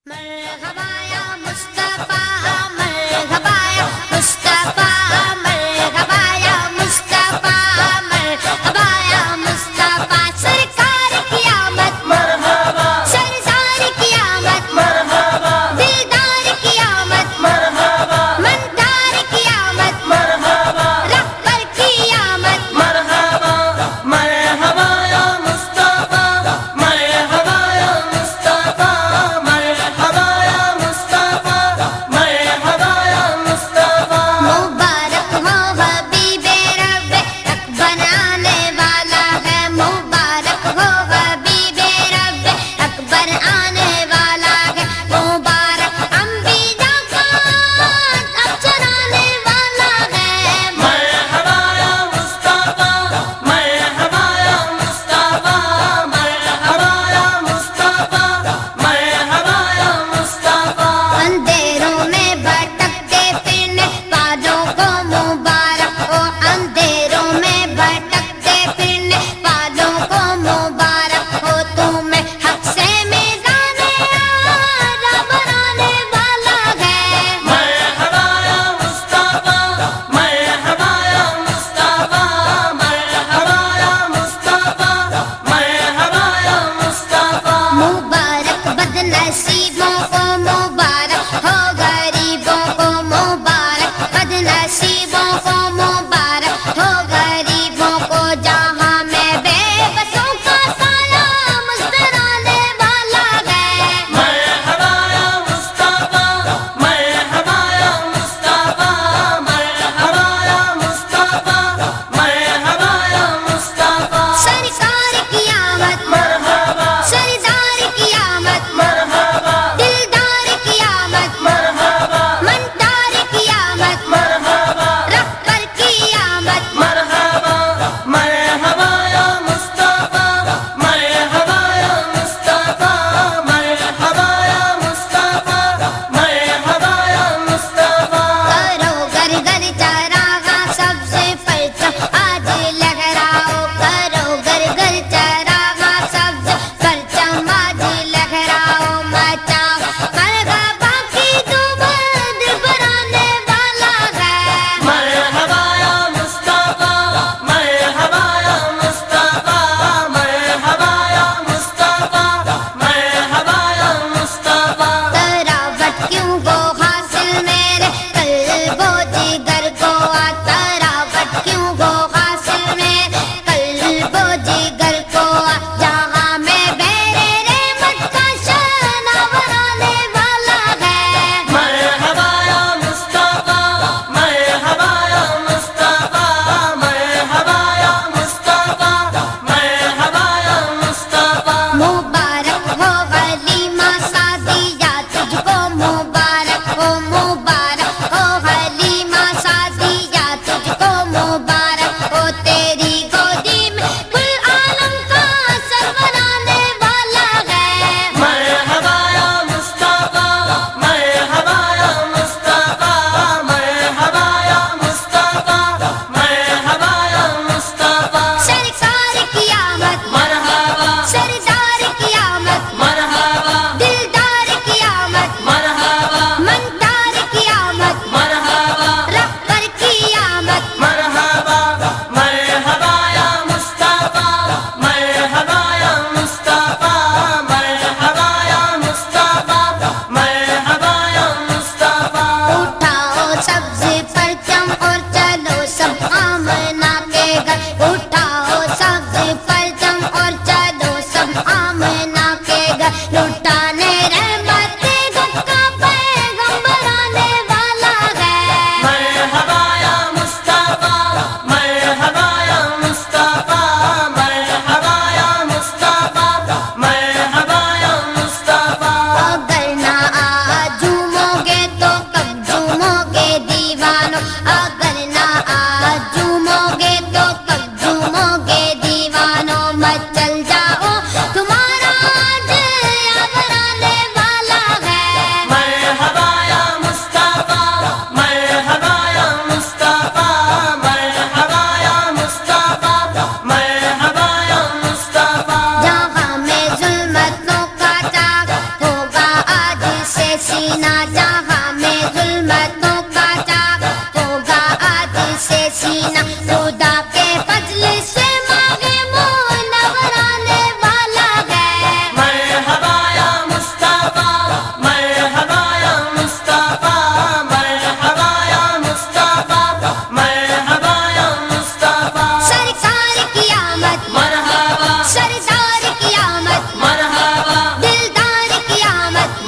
مرحبا یا مصطفیٰ مرحبا یا مصطفیٰ مرحبا یا مصطفیٰ مرحبا یا مصطفیٰ سرکار کی آمد مرحبا سرزار کی آمد مرحبا دلدار کی آمد مرحبا منتار کی آمد مرحبا رہبر کی آمد مرحبا مرحبا یا مصطفیٰ مرحبا یا مصطفیٰ مرحبا یا مصطفیٰ مرحبا یا مصطفیٰ مبارک ہو حبیب رب حق بنانے والا ہے مبارک ہو حبیب رب حق بنانے والا ہے مبارک انبیاء کا اب چرانے والا ہے مرحبا یا مصطفیٰ مرحبا یا مصطفیٰ مرحبا یا مصطفیٰ مرحبا یا مصطفیٰ اندھیروں میں بھٹکتے پھرنے والوں کو مبارک ہو اندھیروں میں بھٹکتے پھرنے والوں کو مبارک ہو تمہیں حق سے میزان آرا بنانے والا ہے مرحبا یا مصطفیٰ مرحبا یا مصطفیٰ مرحبا یا مصطفیٰ مرحبا یا مصطفیٰ مبارک بد نصیبوں کو مبارک ہو غریبوں کو مبارک بد نصیبوں کو مبارک ہو غریبوں کو جہاں میں بے بسوں کا سایہ مسترانے والا ہے مرحبا یا مصطفیٰ مرحبا یا مصطفیٰ مرحبا یا مصطفیٰ مرحبا یا مصطفیٰ سرکار کی آمد مرحبا سردار کی آمد مرحبا محمد